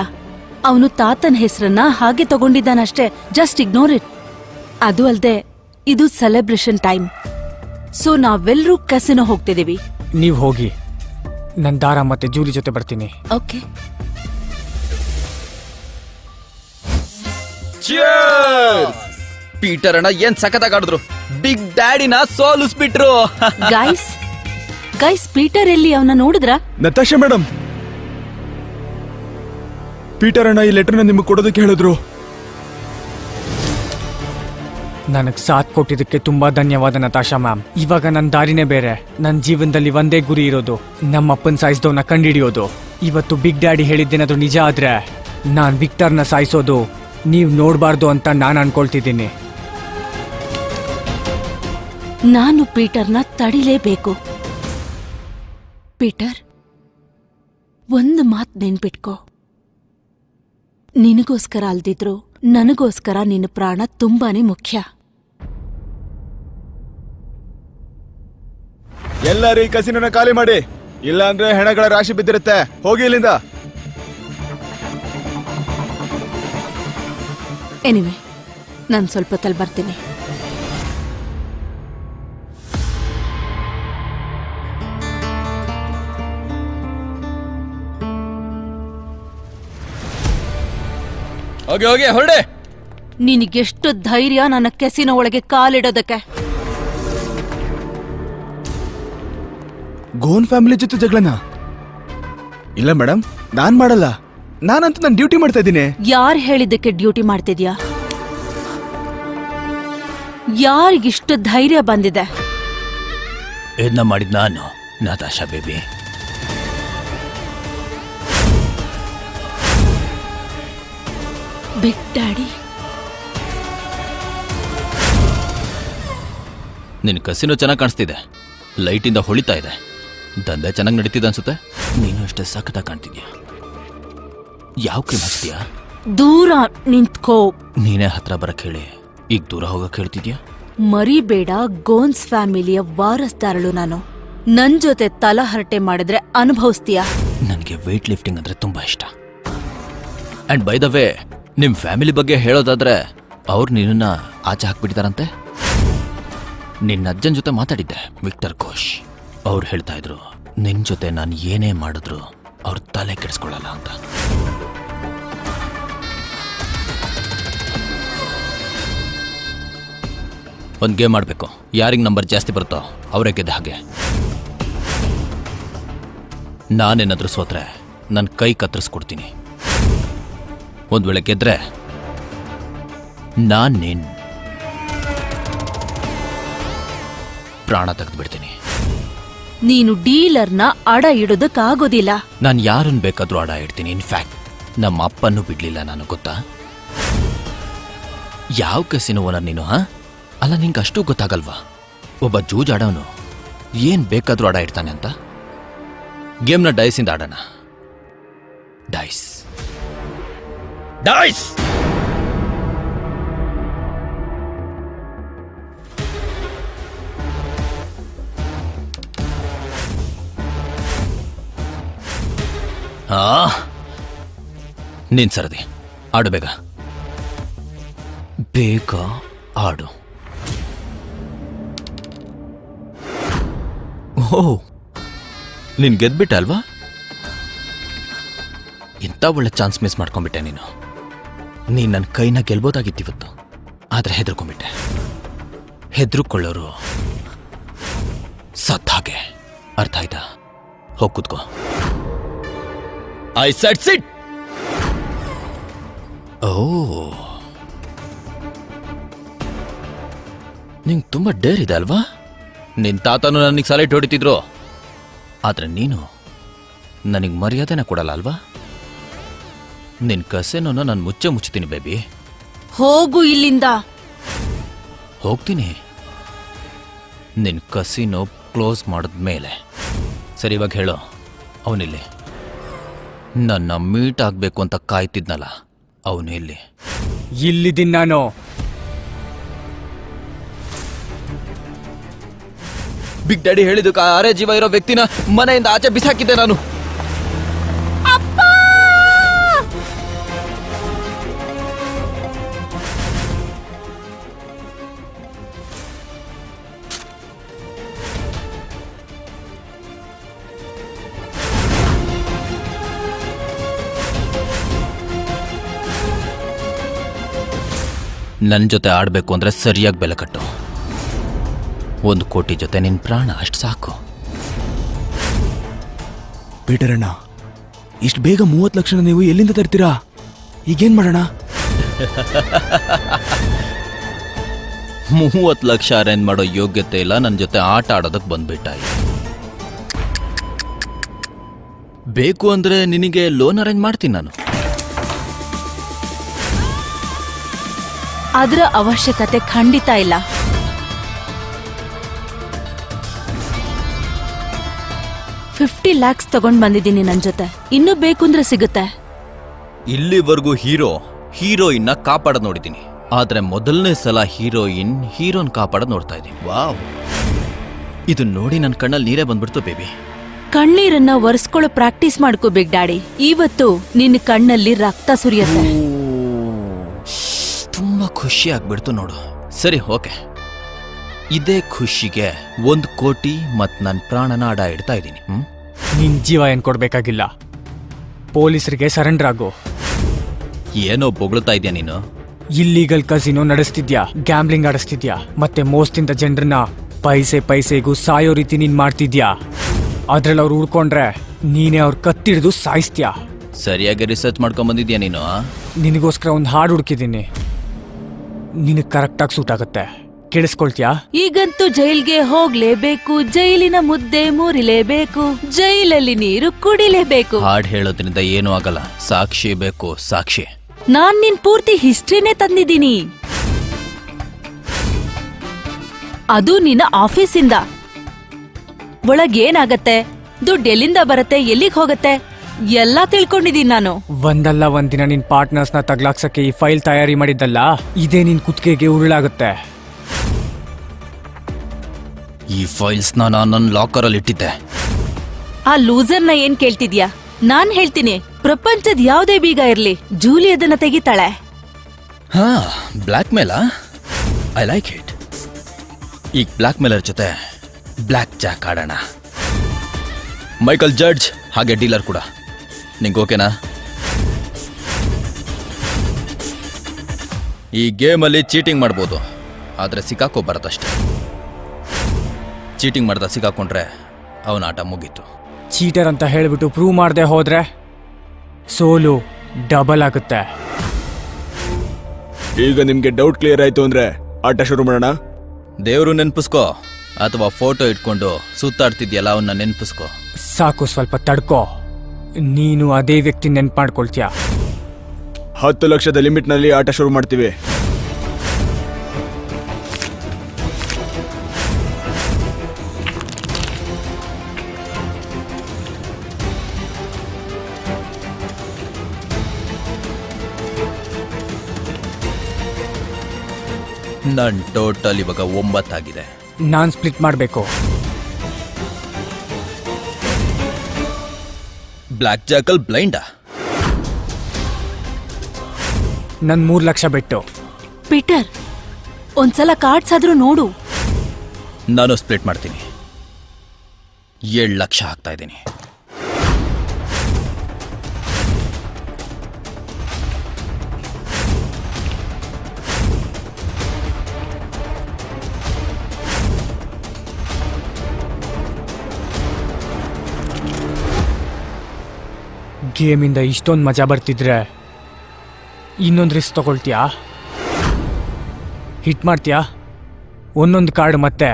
ಅವನು ತಾತನ ಹೆಸರನ್ನ ಹಾಗೆ ತಗೊಂಡಿದ್ದಾನಷ್ಟೇ. Just ignore it. ಅದು ಅಲ್ದೆ ಇದು ಸೆಲೆಬ್ರೇಷನ್ ಟೈಮ್, ಸೊ ನಾವೆಲ್ಲರೂ ಕೆಸಿನೋ ಹೋಗ್ತಿದೀವಿ. ನೀವ್ ಹೋಗಿ, ನನ್ ದಾರ ಮತ್ತೆ ಜೂಲಿ ಜೊತೆ ಬರ್ತೀನಿ. ಓಕೆ. ಪೀಟರ್ ಅಣ್ಣ ಏನ್ ಸಖತ್ತಾಗಿ ಆಡಿದ್ರು. ಬಿಗ್ ಡ್ಯಾಡಿನ ಸೋಲಿಸ್ಬಿಟ್ರು. ಗೈಸ್, ಪೀಟರ್ ಎಲ್ಲಿ? ಅವನ ನೋಡಿದ್ರ? ನತಾಶಾ ಮೇಡಮ್, ಪೀಟರ್ ಅಣ್ಣ ಈ ಲೆಟರ್ನ ನಿಮಗೆ ಕೊಡೋದಕ್ಕೆ ಹೇಳಿದ್ರು. ನನಗ್ ಸಾಥ್ ಕೊಟ್ಟಿದ್ದಕ್ಕೆ ತುಂಬಾ ಧನ್ಯವಾದ ನತಾಶಾ ಮ್ಯಾಮ್. ಇವಾಗ ನನ್ನ ದಾರಿನೇ ಬೇರೆ. ನನ್ನ ಜೀವನದಲ್ಲಿ ಒಂದೇ ಗುರಿ ಇರೋದು, ನಮ್ಮಪ್ಪನ್ ಸಾಯಿಸಿದವನ್ನ ಕಂಡಿಡಿಯೋದು. ಇವತ್ತು ಬಿಗ್ ಡ್ಯಾಡಿ ಹೇಳಿದ್ದೇನಾದ್ರೂ ನಿಜ ಆದ್ರೆ ನಾನ್ ವಿಕ್ಟರ್ನ ಸಾಯಿಸೋದು ನೀವ್ ನೋಡ್ಬಾರ್ದು ಅಂತ ನಾನು ಅನ್ಕೊಳ್ತಿದ್ದೀನಿ. ನಾನು ಪೀಟರ್ನ ತಡಿಲೇಬೇಕು. ಪೀಟರ್, ಒಂದು ಮಾತ್ ನೆನ್ಪಿಟ್ಕೋ. ನಿನಗೋಸ್ಕರ ಅಲ್ದಿದ್ರು ನನಗೋಸ್ಕರ ನಿನ್ನ ಪ್ರಾಣ ತುಂಬಾನೇ ಮುಖ್ಯ. ಎಲ್ಲರೂ ಈ ಕಸಿನನ್ನ ಖಾಲಿ ಮಾಡಿ, ಇಲ್ಲ ಅಂದ್ರೆ ಹೆಣಗಳ ರಾಶಿ ಬಿದ್ದಿರುತ್ತೆ. ಹೋಗಿ ಇಲ್ಲಿಂದ. ಎನಿವೆ, ನಾನು ಸ್ವಲ್ಪ ಹೊತ್ತಲ್ಲಿ ಬರ್ತೀನಿ. ಹೋಗಿ ಹೊರಡೆ. ನಿನಗೆಷ್ಟು ಧೈರ್ಯ ನನ್ನ ಕೆಸಿನ ಒಳಗೆ ಕಾಲಿಡೋದಕ್ಕೆ? ಗೋನ್ ಫ್ಯಾಮಿಲಿ ಜೊತೆ ಜಗಳನ? ಇಲ್ಲ ಮೇಡಮ್, ನಾನ್ ಮಾಡಲ್ಲ. ನಾನಂತೂ ನನ್ನ ಡ್ಯೂಟಿ ಮಾಡ್ತಾ ಇದ್ದೀನಿ. ಯಾರು ಹೇಳಿದ್ದಕ್ಕೆ ಡ್ಯೂಟಿ ಮಾಡ್ತಿದ್ಯಾ? ಯಾರಿಗಿಷ್ಟು ಧೈರ್ಯ ಬಂದಿದೆ? ಇದನ್ನ ಮಾಡಿದ್ ನಾನು, ನತಾಶಾ ಬೇಬಿ. ಬಿಗ್ ಡ್ಯಾಡಿ, ನಿನ್ ಕಸಿನೋ ಚೆನ್ನಾಗಿ ಕಾಣಿಸ್ತಿದೆ. ಲೈಟಿಂದ ಹೊಳಿತಾ ಇದೆ. ದಂಧೆ ಚೆನ್ನಾಗಿ ನಡೀತಿದೆ ಅನ್ಸುತ್ತೆ. ನೀನು ಅಷ್ಟೇ ಸಖತ್ತಾಗಿ ಕಾಣ್ತಿದ್ಯಾ. ಯಾವ ಕ್ರೀಮ್ ಹಚ್ತೀಯಾ? ದೂರ ನಿಂತ್ಕೋ. ನೀನೇ ಹತ್ರ ಬರಕ್ ಹೇಳಿ ಈಗ ದೂರ ಹೋಗಕ್ ಹೇಳ್ತಿದ್ಯಾ? ಮರಿಬೇಡ, ಗೋನ್ಸ್ ಫ್ಯಾಮಿಲಿಯ ವಾರಸ್ದಾರಳು ನಾನು. ನನ್ ಜೊತೆ ತಲಹರಟೆ ಮಾಡಿದ್ರೆ ಅನುಭವಿಸ್ತೀಯಾ? ನನಗೆ ವೇಟ್ ಲಿಫ್ಟಿಂಗ್ ಅಂದ್ರೆ ತುಂಬಾ ಇಷ್ಟ. ಅಂಡ್ ಬೈ ದ ವೇ, ನಿಮ್ ಫ್ಯಾಮಿಲಿ ಬಗ್ಗೆ ಹೇಳೋದಾದ್ರೆ ಅವ್ರು ನಿನ್ನ ಆಚೆ ಹಾಕ್ಬಿಟ್ಟಿದಾರಂತೆ. ನಿನ್ನ ಅಜ್ಜನ ಜೊತೆ ಮಾತಾಡಿದ್ದೆ, ವಿಕ್ಟರ್ ಘೋಷ್. ಅವ್ರು ಹೇಳ್ತಾ ಇದ್ರು ನಿನ್ ಜೊತೆ ನಾನು ಏನೇ ಮಾಡಿದ್ರು ಅವ್ರ ತಲೆ ಕೆಡಿಸ್ಕೊಳ್ಳಲ್ಲ ಅಂತ. ಒಂದ್ ಗೇಮ್ ಮಾಡ್ಬೇಕು. ಯಾರಿಗ್ ನಂಬರ್ ಜಾಸ್ತಿ ಬರುತ್ತೋ ಅವರೇ ಗೆದ್ದ ಹಾಗೆ. ನಾನೇನಾದ್ರೂ ಸೋತ್ರೆ ನನ್ನ ಕೈ ಕತ್ತರಿಸ್ಕೊಡ್ತೀನಿ. ಒಂದ್ ವೇಳೆ ಗೆದ್ರೆ ನಾನ್ ನಿನ್ ಪ್ರಾಣ ತೆಗೆದು ಬಿಡ್ತೀನಿ. ನೀನು ಡೀಲರ್ನ ಅಡ ಇಡೋದಕ್ಕಾಗೋದಿಲ್ಲ. ನಾನು ಯಾರನ್ನು ಬೇಕಾದ್ರೂ ಅಡ ಇಡ್ತೀನಿ. ಇನ್ಫ್ಯಾಕ್ಟ್ ನಮ್ಮ ಅಪ್ಪನ್ನು ಬಿಡ್ಲಿಲ್ಲ ನಾನು, ಗೊತ್ತಾ? ಯಾವ ಕಸಿನೋ ಓನರ್ ನೀನು? ಅಲ್ಲ, ನಿಂಗೆ ಅಷ್ಟು ಗೊತ್ತಾಗಲ್ವಾ? ಒಬ್ಬ ಜೂಜಾಡವನು ಏನ್ ಬೇಕಾದ್ರೂ ಅಡ ಇಡ್ತಾನೆ ಅಂತ. ಗೇಮ್ನ ಡೈಸಿಂದ ಆಡೋಣ. Dice dice. ನೀನ್ ಸರದಿ ಆಡು ಬೇಗ ಬೇಗ ಆಡು. ಓ ನೀನ್ ಗೆದ್ಬಿಟ್ಟೆ ಅಲ್ವಾ? ಇಂಥ ಒಳ್ಳೆ ಚಾನ್ಸ್ ಮಿಸ್ ಮಾಡ್ಕೊಂಡ್ಬಿಟ್ಟೆ ನೀನು. ನೀನ್ ನನ್ನ ಕೈನ ಗೆಲ್ಬೋದಾಗಿತ್ತಿವತ್ತು, ಆದ್ರೆ ಹೆದರ್ಕೊಂಡ್ಬಿಟ್ಟೆ. ಹೆದರ್ಕೊಳ್ಳೋರು ಸತ್ ಹಾಗೆ, ಅರ್ಥ ಆಯ್ತಾ? ಹೋಗ್ ಕೂತ್ಕೋ. ಐ ಸೆಡ್ ಸಿಟ್. ಓ ನಿಂಗೆ ತುಂಬಾ ಡೇರ್ ಇದೆ ಅಲ್ವಾ? ನಿನ್ ತಾತನು ನನಗೆ ಸಲೈಟ್ ಹೊಡಿತಿದ್ರು, ಆದ್ರೆ ನೀನು ನನಗೆ ಮರ್ಯಾದೆನ ಕೊಡಲ್ಲ ಅಲ್ವಾ? ನಿನ್ ಕಸೆನೋ ನಾನು ಮುಚ್ಚುತ್ತೀನಿ ಬೇಬಿ. ಹೋಗು ಇಲ್ಲಿಂದ. ಹೋಗ್ತೀನಿ, ನಿನ್ ಕಸಿನೋ ಕ್ಲೋಸ್ ಮಾಡಿದ್ಮೇಲೆ. ಸರಿ, ಇವಾಗ ಹೇಳೋ, ಅವನಿಲ್ಲಿ. ನನ್ನ ಮೀಟ್ ಆಗ್ಬೇಕು ಅಂತ ಕಾಯ್ತಿದ್ನಲ್ಲ, ಅವನು ಇಲ್ಲಿ. ಇಲ್ಲಿದ್ದೀನಿ ನಾನು. ಬಿಗ್ ಡ್ಯಾಡಿ ಹೇಳಿದ ಅರೆ ಜೀವ ಇರೋ ವ್ಯಕ್ತಿನ ಮನೆಯಿಂದ ಆಚೆ ಬಿಸಾಕಿದ್ದೆ ನಾನು. ನನ್ನ ಜೊತೆ ಆಡ್ಬೇಕು ಅಂದ್ರೆ ಸರಿಯಾಗಿ ಬೆಲೆ ಕಟ್ಟು. 1 ಕೋಟಿ ಜೊತೆ ನಿನ್ ಪ್ರಾಣ ಅಷ್ಟು ಸಾಕು. ಪೀಟರ್ ಅಣ್ಣ, ಇಷ್ಟು ಬೇಗ 30 ಲಕ್ಷನ ನೀವು ಎಲ್ಲಿಂದ ತರ್ತೀರಾ? ಈಗೇನ್ ಮಾಡೋಣ? 30 ಲಕ್ಷ ಅರೇಂಜ್ ಮಾಡೋ ಯೋಗ್ಯತೆ ಇಲ್ಲ, ನನ್ನ ಜೊತೆ ಆಟ ಆಡೋದಕ್ಕೆ ಬಂದ್ಬಿಟ್ಟ. ಬೇಕು ಅಂದ್ರೆ ನಿನಗೆ ಲೋನ್ ಅರೇಂಜ್ ಮಾಡ್ತೀನಿ ನಾನು. ಅದರ ಅವಶ್ಯಕತೆ ಖಂಡಿತ ಇಲ್ಲ. $50 lakhs ತಗೊಂಡ್ ಬಂದಿದ್ದೀನಿ ನನ್ ಜೊತೆ. ಇನ್ನೂ ಬೇಕು ಅಂದ್ರೆ ಸಿಗುತ್ತೆ. ಇಲ್ಲಿವರೆಗೂ ಹೀರೋಯಿನ್ನ ಕಾಪಾಡೋದ್ ನೋಡಿದ್ದೀನಿ, ಆದ್ರೆ ಮೊದಲನೇ ಸಲ ಹೀರೋನ್ ಕಾಪಾಡೋದ್ ನೋಡ್ತಾ ಇದ್ದೀನಿ. ವಾವ್, ಇದು ನೋಡಿ ನನ್ನ ಕಣ್ಣಲ್ಲಿ ನೀರೇ ಬಂದ್ಬಿಡ್ತು ಬೇಬಿ. ಕಣ್ಣೀರನ್ನ ಒರೆಸ್ಕೊಳ್ಳೋ ಪ್ರಾಕ್ಟೀಸ್ ಮಾಡ್ಕೋ ಬಿಗ್ ಡ್ಯಾಡಿ. ಇವತ್ತು ನಿನ್ನ ಕಣ್ಣಲ್ಲಿ ರಕ್ತ ಸುರಿಯತ್ತೆ. ತುಂಬಾ ಖುಷಿ ಆಗ್ಬಿಡ್ತು ನೋಡು. ಸರಿ, ಓಕೆ, ಇದೇ ಖುಷಿಗೆ 1 ಕೋಟಿ ಮತ್ ನನ್ನ ಪ್ರಾಣನ ಅಡ ಇಡ್ತಾ ಇದ್ದೀನಿ. ನಿನ್ ಜೀವ ಏನ್ ಕೊಡ್ಬೇಕಾಗಿಲ್ಲ, ಪೊಲೀಸರಿಗೆ ಸರೆಂಡರ್ ಆಗು. ಏನೋ ಬೊಗಳ್ತಾ ಇದೆಯಾ ನೀನು? ಇಲ್ಲೀಗಲ್ ಕಸಿನೋ ನಡೆಸ್ತಿದ್ಯಾ, ಗ್ಯಾಮ್ಲಿಂಗ್ ಆಡಿಸ್ತಿದ್ಯಾ, ಮತ್ತೆ ಮೋಸದಿಂದ ಜನರನ್ನ ಪೈಸೆಗೂ ಸಾಯೋ ರೀತಿ ನೀನ್ ಮಾಡ್ತಿದ್ಯಾ. ಅದ್ರಲ್ಲಿ ಅವ್ರು ಉಳ್ಕೊಂಡ್ರೆ ನೀನೇ ಅವ್ರ ಕತ್ತಿಡ್ದು ಸಾಯಿಸ್ತೀಯಾ. ಸರಿಯಾಗಿ ರಿಸರ್ಚ್ ಮಾಡ್ಕೊಂಡ್ ಬಂದಿದ್ಯಾ ನೀನು? ನಿನಗೋಸ್ಕರ ಒಂದು ಹಾಡು ಹುಡುಕಿದ್ದೀನಿ, ನಿನಗ್ ಕರೆಕ್ಟಾಗಿ ಸೂಟ್ ಆಗುತ್ತೆ. ಕೇಳಿಸ್ಕೊಳ್ತೀಯಾ? ಈಗಂತೂ ಜೈಲ್ಗೆ ಹೋಗ್ಲೇಬೇಕು, ಜೈಲಿನ ಮುದ್ದೆ ಮುರಿಲೇಬೇಕು, ಜೈಲಲ್ಲಿ ನೀರು ಕುಡಿಲೇಬೇಕು. ಹಾಡ್ ಹೇಳೋದ್ರಿಂದ ಏನೂ ಆಗಲ್ಲ, ಸಾಕ್ಷಿ ಬೇಕು, ಸಾಕ್ಷಿ. ನಾನ್ ನಿನ್ ಪೂರ್ತಿ ಹಿಸ್ಟ್ರಿನೇ ತಂದಿದ್ದೀನಿ, ಅದು ನಿನ್ನ ಆಫೀಸಿಂದ. ಒಳಗೇನಾಗತ್ತೆ, ದುಡ್ಡು ಎಲ್ಲಿಂದ ಬರುತ್ತೆ, ಎಲ್ಲಿಗೆ ಹೋಗತ್ತೆ, ಎಲ್ಲ ತಿಳ್ಕೊಂಡಿದ್ದೀನಿ ನಾನು. ಒಂದಲ್ಲ ಒಂದಿನ ನಿನ್ ಪಾರ್ಟ್ನರ್ಸ್ನ ತಗ್ಲಾಕ್ಸಕ್ಕೆ ಈ ಫೈಲ್ ತಯಾರಿ ಮಾಡಿದ್ದಲ್ಲ, ಇದೇ ನಿನ್ ಕುತ್ತಿಗೆಗೆ ಉರುಳಾಗುತ್ತೆ. ಈ ಫೈಲ್ಸ್ ನಾನು ನನ್ನ ಲಾಕರಲ್ಲಿ ಇಟ್ಟಿದ್ದೆ. ಆ ಲೂಸರ್ನ ಏನ್ ಕೇಳ್ತಿದ್ಯಾ? ನಾನ್ ಹೇಳ್ತೀನಿ, ಪ್ರಪಂಚದ ಯಾವ್ದೇ ಬೀಗ ಇರ್ಲಿ, ಜೂಲಿ ಅದನ್ನ ತೆಗಿತಾಳೆ. ಹಾ, ಬ್ಲ್ಯಾಕ್ ಮೇಲಾ? I like it. ಈಗ ಬ್ಲ್ಯಾಕ್ ಮೇಲರ್ ಜೊತೆ ಬ್ಲ್ಯಾಕ್ ಜಾಕ್ ಆಡೋಣ. ಮೈಕಲ್ ಜಡ್ಜ್ ಹಾಗೆ ಡೀಲರ್ ಕೂಡ. ನಿಂಗೆ ಓಕೆನಾ? ಈ ಗೇಮಲ್ಲಿ ಚೀಟಿಂಗ್ ಮಾಡ್ಬೋದು, ಆದರೆ ಸಿಕ್ಕಾಕೋಬಾರದಷ್ಟೇ. ಚೀಟಿಂಗ್ ಮಾಡ್ದ ಸಿಕ್ಕಾಕೊಂಡ್ರೆ ಅವನ ಆಟ ಮುಗೀತು. ಚೀಟರ್ ಅಂತ ಹೇಳ್ಬಿಟ್ಟು ಪ್ರೂವ್ ಮಾಡದೆ ಹೋದ್ರೆ ಸೋಲು ಡಬಲ್ ಆಗುತ್ತೆ. ಈಗ ನಿಮ್ಗೆ ಡೌಟ್ ಕ್ಲಿಯರ್ ಆಯ್ತು ಅಂದ್ರೆ ಆಟ ಶುರು ಮಾಡೋಣ. ದೇವ್ರು ನೆನ್ಪಿಸ್ಕೋ, ಅಥವಾ ಫೋಟೋ ಇಟ್ಕೊಂಡು ಸುತ್ತಾಡ್ತಿದ್ಯಲ್ಲ ಅವನ್ನ ನೆನ್ಪಿಸ್ಕೋ. ಸಾಕು, ಸ್ವಲ್ಪ ತಡ್ಕೋ. ನೀನು ಅದೇ ವ್ಯಕ್ತಿ ನೆನ್ಪು ಮಾಡ್ಕೊಳ್ತೀಯ. 10 ಲಕ್ಷದ ಲಿಮಿಟ್ನಲ್ಲಿ ಆಟ ಶುರು ಮಾಡ್ತೀವಿ. ನನ್ ಟೋಟಲ್ ಇವಾಗ 9 ಆಗಿದೆ. ನಾನ್ ಸ್ಪ್ಲಿಟ್ ಮಾಡಬೇಕು. ಬ್ಲ್ಯಾಕ್ ಜಾಕಲ್ ಬ್ಲೈಂಡಾ? ನನ್ 3 ಲಕ್ಷ ಬಿಟ್ಟು. ಪೀಟರ್, ಒಂದ್ಸಲ ಕಾರ್ಡ್ಸ್ ಆದ್ರೂ ನೋಡು. ನಾನು ಸ್ಪ್ಲಿಟ್ ಮಾಡ್ತೀನಿ. 7 ಲಕ್ಷ ಹಾಕ್ತಾ ಇದ್ದೀನಿ. ಗೇಮಿಂದ ಇಷ್ಟೊಂದು ಮಜಾ ಬರ್ತಿದ್ರೆ ಇನ್ನೊಂದು ರಿಸ್ಕ್ ತಗೊಳ್ತೀಯಾ? ಹಿಟ್ ಮಾಡ್ತೀಯಾ? ಒಂದೊಂದು ಕಾರ್ಡ್ ಮತ್ತೆ.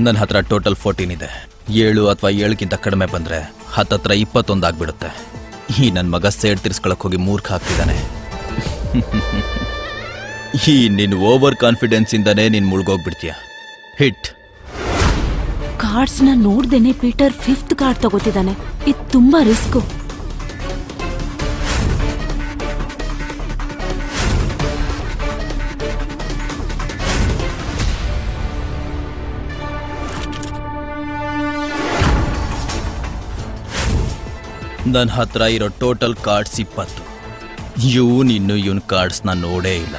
ನನ್ನ ಹತ್ರ ಟೋಟಲ್ 14 ಇದೆ. 7 ಅಥವಾ 7ಗಿಂತ ಕಡಿಮೆ ಬಂದ್ರೆ ಹತ್ತತ್ರ 21 ಆಗ್ಬಿಡುತ್ತೆ. ಈ ನನ್ನ ಮಗ ಸೇಡ್ ತಿರ್ಸ್ಕೊಳಕ್ ಹೋಗಿ ಮೂರ್ಖ ಆಗ್ತಿದ್ದಾನೆ. ಈ ನಿನ್ ಓವರ್ ಕಾನ್ಫಿಡೆನ್ಸ್ ಇಂದಾನೇ ನೀನ್ ಮುಳುಗೋಗ್ಬಿಡ್ತೀಯ. ಹಿಟ್. ಕಾರ್ಡ್ಸ್ ನ ನೋಡ್ದೇನೆ ಪೀಟರ್ 5th ಕಾರ್ಡ್ ತಗೋತಿದ್ದಾನೆ. ಇದು ತುಂಬಾ ರಿಸ್ಕ್. ನನ್ನ ಹತ್ರ ಇರೋ ಟೋಟಲ್ ಕಾರ್ಡ್ಸ್ 20. ಇವನ್ ಕಾರ್ಡ್ಸ್ ನ ನೋಡೇ ಇಲ್ಲ.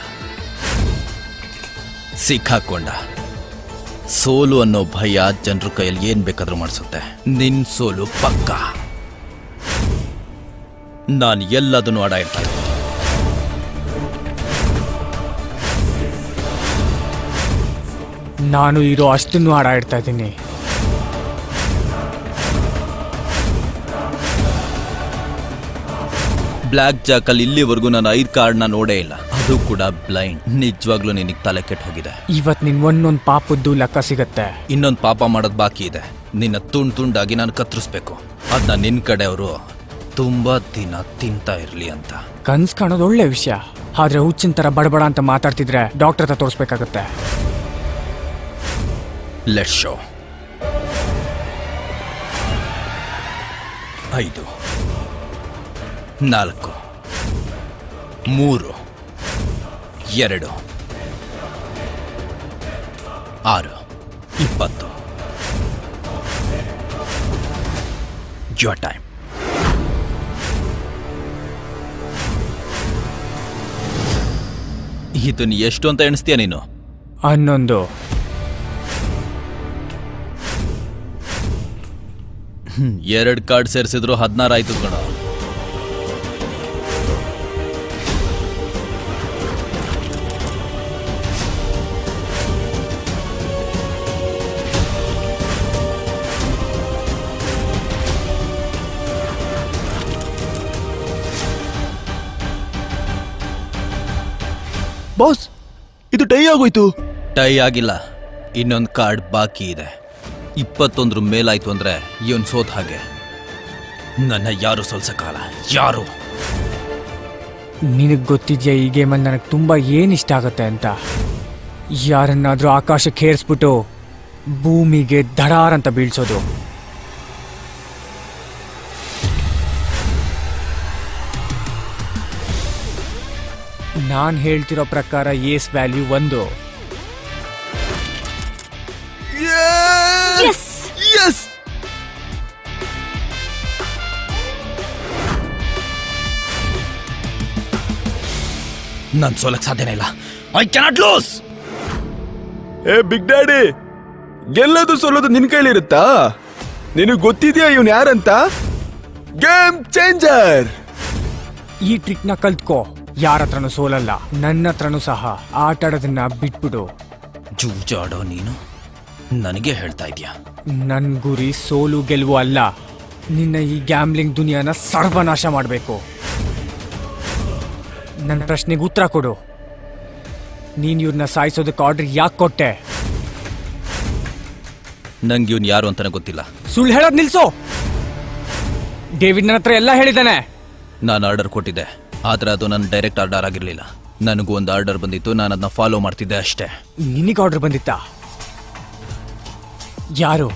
ಸಿಕ್ಕಾಕೊಂಡ. ಸೋಲು ಅನ್ನೋ ಭಯ ಜನರ ಕೈಯಲ್ಲಿ ಏನ್ ಬೇಕಾದ್ರೂ ಮಾಡಿಸುತ್ತೆ. ನಿನ್ ಸೋಲು ಪಕ್ಕ. ನಾನು ಎಲ್ಲದನ್ನು ಆಡ ಇರ್ತಾ ಇದ್ದೀನಿ. ನಾನು ಇರೋ ಅಷ್ಟನ್ನು ಆಡ ಇಡ್ತಾ ಇದ್ದೀನಿ. ಬ್ಲ್ಯಾಕ್ ಜಾಕಲ್ಲಿ ಇಲ್ಲಿವರೆಗೂ ನಾನು 5 ಕಾರ್ಡ್ನ ನೋಡೇ ಇಲ್ಲ. ಅದು ಕೂಡ ಬ್ಲೈಂಡ್. ನಿಜವಾಗ್ಲೂ ನಿನಗೆ ತಲೆ ಕೆಟ್ಟು ಹೋಗಿದೆ. ಇವತ್ ನಿನ್ ಒಂದೊಂದು ಪಾಪದ್ದು ಲೆಕ್ಕ ಸಿಗತ್ತೆ. ಇನ್ನೊಂದು ಪಾಪ ಮಾಡೋದು ಬಾಕಿ ಇದೆ. ನಿನ್ನ ತುಂಡಾಗಿ ನಾನು ಕತ್ತರಿಸ್ಬೇಕು. ಅದನ್ನ ನಿನ್ ಕಡೆಯವರು ತುಂಬಾ ದಿನ ತಿಂತಾ ಇರ್ಲಿ ಅಂತ. ಕನ್ಸ್ ಕಾಣೋದು ಒಳ್ಳೆ ವಿಷಯ. ಆದ್ರೆ ಹುಚ್ಚಿನ ತರ ಬಡಬಡ ಅಂತ ಮಾತಾಡ್ತಿದ್ರೆ ಡಾಕ್ಟರ್ ಹತ್ರ ತೋರಿಸ್ಬೇಕಾಗತ್ತೆ. Let's show. 5 4 3 2 6 20. Your time. ಇದನ್ನ ಎಷ್ಟು ಅಂತ ಎಣಿಸ್ತೀಯ ನೀನು? 11. 2 ಕಾರ್ಡ್ ಸೇರಿಸಿದ್ರು 16 ಆಯ್ತು ಕಣ. ಬಾಸ್, ಇದು ಟೈ ಆಗೋಯ್ತು. ಟೈ ಆಗಿಲ್ಲ, ಇನ್ನೊಂದು ಕಾರ್ಡ್ ಬಾಕಿ ಇದೆ. 21 ಮೇಲಾಯ್ತು ಅಂದ್ರೆ ಇವನ್ ಸೋತ್ ಹಾಗೆ. ನನ್ನ ಯಾರು ಸೋಲ್ಸಕ್ಕಾಗಲ್ಲ, ಯಾರು. ನಿನಗೆ ಗೊತ್ತಿದ್ಯಾ ಈ ಗೇಮಲ್ಲಿ ನನಗೆ ತುಂಬ ಏನು ಇಷ್ಟ ಆಗುತ್ತೆ ಅಂತ? ಯಾರನ್ನಾದ್ರೂ ಆಕಾಶಕ್ಕೆ ಹೇರಿಸ್ಬಿಟ್ಟು ಭೂಮಿಗೆ ಧಡಾರ್ ಅಂತ ಬೀಳ್ಸೋದು. ನಾನು ಹೇಳ್ತಿರೋ ಪ್ರಕಾರ ಏಸ್ ವ್ಯಾಲ್ಯೂ 1. Yes! Yes! ನನ್ ಸೋಲಕ್ ಸಾಧ್ಯನೇ ಇಲ್ಲ. I cannot lose. ಏ ಬಿಗ್ ಡ್ಯಾಡಿ, ಗೆಲ್ಲೋದು ಸೋಲೋದು ನಿನ್ ಕೈಲಿರುತ್ತಾ? ನಿನಗೆ ಗೊತ್ತಿದ್ಯಾ ಇವನ್ ಯಾರಂತ? Game changer. ಈ ಟ್ರಿಕ್ನ ಕಲ್ತ್ಕೋ. ಯಾರ ಹತ್ರನೂ ಸೋಲಲ್ಲ, ನನ್ನ ಹತ್ರನೂ ಸಹ. ಆಟ ಆಡೋದನ್ನ ಬಿಟ್ಬಿಡು. ಜೂಜಾಡೋ ನೀನು ನನಗೆ ಹೇಳ್ತಾ ಇದ್ಯಾ? ನನ್ ಗುರಿ ಸೋಲು ಗೆಲುವು ಅಲ್ಲ, ನಿನ್ನ ಈ ಗ್ಯಾಮ್ಲಿಂಗ್ ದುನಿಯಾನ ಸರ್ವನಾಶ ಮಾಡಬೇಕು. ನನ್ನ ಪ್ರಶ್ನೆಗೆ ಉತ್ತರ ಕೊಡು. ನೀನ್ ಇವ್ರನ್ನ ಸಾಯಿಸೋದಕ್ಕೆ ಆರ್ಡರ್ ಯಾಕೆ ಕೊಟ್ಟೆ? ನಂಗೆ ಇವನ್ ಯಾರು ಅಂತಾನೆ ಗೊತ್ತಿಲ್ಲ. ಸುಳ್ಳು ಹೇಳೋದ್ ನಿಲ್ಸೋ. ಡೇವಿಡ್ ನನ್ನ ಹತ್ರ ಎಲ್ಲ ಹೇಳಿದ್ದಾನೆ. ನಾನು ಆರ್ಡರ್ ಕೊಟ್ಟಿದ್ದೆ, ಆದ್ರೆ ಅದು ನನ್ನ ಡೈರೆಕ್ಟ್ ಆರ್ಡರ್ ಆಗಿರ್ಲಿಲ್ಲ. ನನಗೂ ಒಂದು ಆರ್ಡರ್ ಬಂದಿತ್ತು, ನಾನು ಅದನ್ನ ಫಾಲೋ ಮಾಡ್ತಿದ್ದೆ ಅಷ್ಟೇ. ನಿನಗೆ ಆರ್ಡರ್ ಬಂದಿತ್ತಾ? ಯಾರು?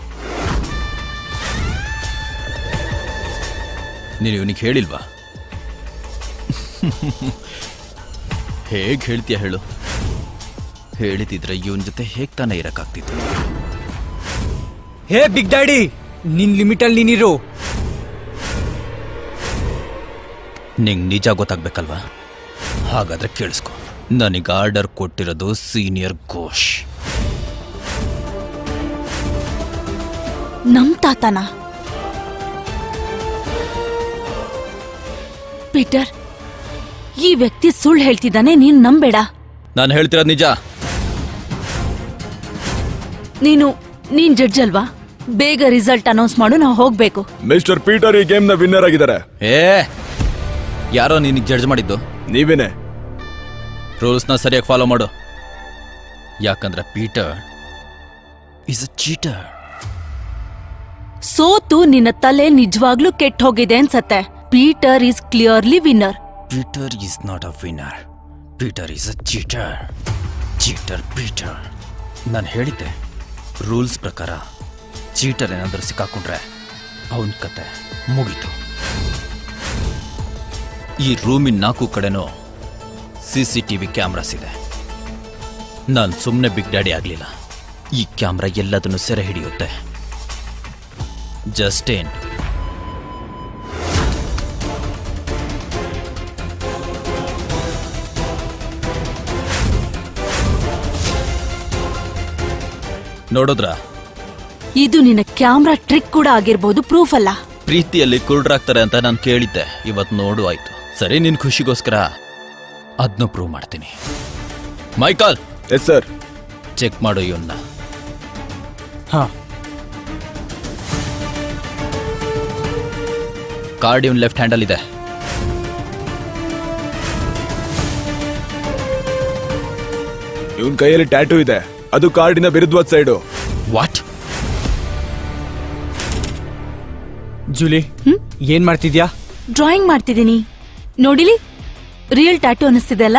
ನೀನು ಇವನಿಗೆ ಹೇಳಿಲ್ವಾ? ಹೇಗ್ ಹೇಳ್ತೀಯ ಹೇಳು? ಹೇಳಿದಿದ್ರೆ ಇವನ್ ಜೊತೆ ಹೇಗ್ ತಾನೇ ಇರಕ್ಕಾಗ್ತಿತ್ತು? ಹೇ ಬಿಗ್ ಡ್ಯಾಡಿ, ನಿನ್ ಲಿಮಿಟ್ ಅಲ್ಲಿ ನೀನಿರು. ನಿಂಗೆ ನಿಜ ಗೊತ್ತಾಗ್ಬೇಕಲ್ವಾ? ಹಾಗಾದ್ರೆ ಕೇಳಿಸ್ಕೊ. ನನಗೆ ಆರ್ಡರ್ ಕೊಟ್ಟಿರೋದು ಸೀನಿಯರ್ ಘೋಷ್. ನಮ್ ತಾತನ? ಪೀಟರ್, ಈ ವ್ಯಕ್ತಿ ಸುಳ್ಳು ಹೇಳ್ತಿದ್ದಾನೆ, ನೀನ್ ನಂಬೇಡ. ನಾನು ಹೇಳ್ತಿರೋದು ನಿಜ. ನೀನ್ ಜಡ್ಜ್ ಅಲ್ವಾ? ಬೇಗ ರಿಸಲ್ಟ್ ಅನೌನ್ಸ್ ಮಾಡು, ನಾವು ಹೋಗ್ಬೇಕು. ಮಿಸ್ಟರ್ ಪೀಟರ್ ಈ ಗೇಮ್ ನ ವಿನ್ನರ್ ಆಗಿದ್ದಾರೆ. ಯಾರೋ ನಿನಗೆ ಜಡ್ಜ್ ಮಾಡಿದ್ದು? ನೀವೇನೆ. ರೂಲ್ಸ್ನ ಸರಿಯಾಗಿ ಫಾಲೋ ಮಾಡು. ಯಾಕಂದ್ರೆ ಪೀಟರ್ ಇಸ್ ಅ ಚೀಟರ್. ಸೋತು ನಿನ್ನ ತಲೆ ನಿಜವಾಗ್ಲೂ ಕೆಟ್ಟ ಹೋಗಿದೆ ಅನ್ಸತ್ತೆ. Peter is clearly winner. Peter is not a winner. Peter is a cheater. Cheater Peter. ನಾನು ಹೇಳಿದ್ದೆ, ರೂಲ್ಸ್ ಪ್ರಕಾರ ಚೀಟರ್ ಏನಾದರೂ ಸಿಕ್ಕಾಕೊಂಡ್ರೆ ಅವನ ಕತೆ ಮುಗೀತು. ಈ ರೂಮಿನ 4 ಕಡೆನೂ CCTV ಕ್ಯಾಮ್ರಾಸ್ ಇದೆ. ನಾನು ಸುಮ್ಮನೆ ಬಿಗ್ ಡ್ಯಾಡಿ ಆಗಲಿಲ್ಲ. ಈ ಕ್ಯಾಮ್ರಾ ಎಲ್ಲದನ್ನು ಸೆರೆ ಹಿಡಿಯುತ್ತೆ. ಜಸ್ಟೇನ್, ನೋಡಿದ್ರ? ಇದು ನಿನ್ನ ಕ್ಯಾಮ್ರಾ ಟ್ರಿಕ್ ಕೂಡ ಆಗಿರ್ಬೋದು, ಪ್ರೂಫ್ ಅಲ್ಲ. ಪ್ರೀತಿಯಲ್ಲಿ ಕುರುಡ್ರಾಗ್ತಾರೆ ಅಂತ ನಾನು ಕೇಳಿದ್ದೆ. ಇವತ್ತು ನೋಡು ಆಯ್ತು. ಸರಿ, ನಿನ್ ಖುಷಿಗೋಸ್ಕರ ಅದನ್ನು ಪ್ರೂವ್ ಮಾಡ್ತೀನಿ. ಮೈಕಲ್. Yes sir. ಚೆಕ್ ಮಾಡು ಇವನ್ನ. ಹಾ. ಕಾರ್ಡ್ ಇವನ್ ಲೆಫ್ಟ್ ಹ್ಯಾಂಡಲ್ ಇದೆ. ಇವನ್ ಕೈಯಲ್ಲಿ ಟ್ಯಾಟೂ ಇದೆ, ಅದು ಕಾರ್ಡಿನ ವಿರುದ್ಧವಾದ ಸೈಡು. ವಾಟ್? ಜೂಲಿ, ಏನ್ ಮಾಡ್ತಿದ್ಯಾ? ಡ್ರಾಯಿಂಗ್ ಮಾಡ್ತಿದ್ದೀನಿ. ನೋಡಿಲಿ, ರಿಯಲ್ ಟ್ಯಾಟೂ ಅನಿಸ್ತಿದೆ ಅಲ್ಲ?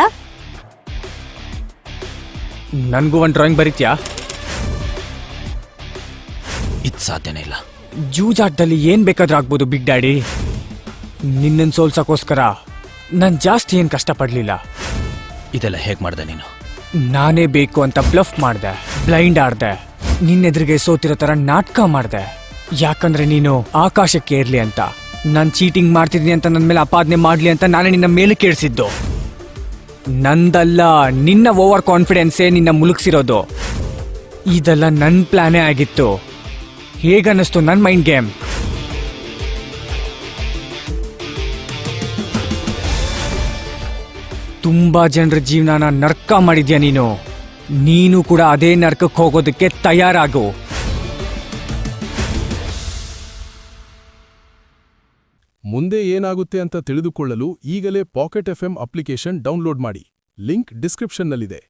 ನನ್ಗೂ ಒಂದ್ ಡ್ರಾಯಿಂಗ್ ಬರೀತ್ಯಾ? ಇದು ಸಾಧ್ಯನೇ ಇಲ್ಲ. ಜೂಜಾಟದಲ್ಲಿ ಏನ್ ಬೇಕಾದ್ರೂ ಆಗ್ಬೋದು ಬಿಗ್ ಡ್ಯಾಡಿ. ನಿನ್ನನ್ ಸೋಲ್ಸಕ್ಕೋಸ್ಕರ ನಾನ್ ಜಾಸ್ತಿ ಏನ್ ಕಷ್ಟಪಡ್ಲಿಲ್ಲ. ಇದೆಲ್ಲ ಹೇಗ್ ಮಾಡ್ದೆ ನೀನು? ನಾನೇ ಬೇಕು ಅಂತ ಬ್ಲಫ್ ಮಾಡ್ದೆ, ಬ್ಲೈಂಡ್ ಆಡ್ದೆ, ನಿನ್ನೆದ್ರಿಗೆ ಸೋತಿರೋ ತರ ನಾಟಕ ಮಾಡ್ದೆ. ಯಾಕಂದ್ರೆ ನೀನು ಆಕಾಶಕ್ಕೆ ಏರ್ಲಿ ಅಂತ, ನಾನ್ ಚೀಟಿಂಗ್ ಮಾಡ್ತಿದ್ದೀನಿ ಅಂತ ನನ್ನ ಮೇಲೆ ಅಪಾದನೆ ಮಾಡ್ಲಿ ಅಂತ ನಾನೇ ನಿನ್ನ ಮೇಲೆ ಕೇಳಿಸಿದ್ದು. ನಂದಲ್ಲ, ನಿನ್ನ ಓವರ್ ಕಾನ್ಫಿಡೆನ್ಸೇ ನಿನ್ನ ಮುಳುಗ್ಸಿರೋದು. ಇದೆಲ್ಲ ನನ್ ಪ್ಲಾನೇ ಆಗಿತ್ತು. ಹೇಗನ್ನಿಸ್ತು ನನ್ ಮೈಂಡ್ ಗೇಮ್? ತುಂಬಾ ಜನರ ಜೀವನನ ನರ್ಕ ಮಾಡಿದ್ಯಾ ನೀನು. ನೀನು ಕೂಡ ಅದೇ ನರ್ಕಕ್ಕೆ ಹೋಗೋದಕ್ಕೆ ತಯಾರಾಗು. ಮುಂದೆ ಏನಾಗುತ್ತೆ ಅಂತ ತಿಳಿದುಕೊಳ್ಳಲು ಈಗಲೇ ಪಾಕೆಟ್ FM ಅಪ್ಲಿಕೇಶನ್ ಡೌನ್ಲೋಡ್ ಮಾಡಿ. ಲಿಂಕ್ ಡಿಸ್ಕ್ರಿಪ್ಷನ್ನಲ್ಲಿದೆ.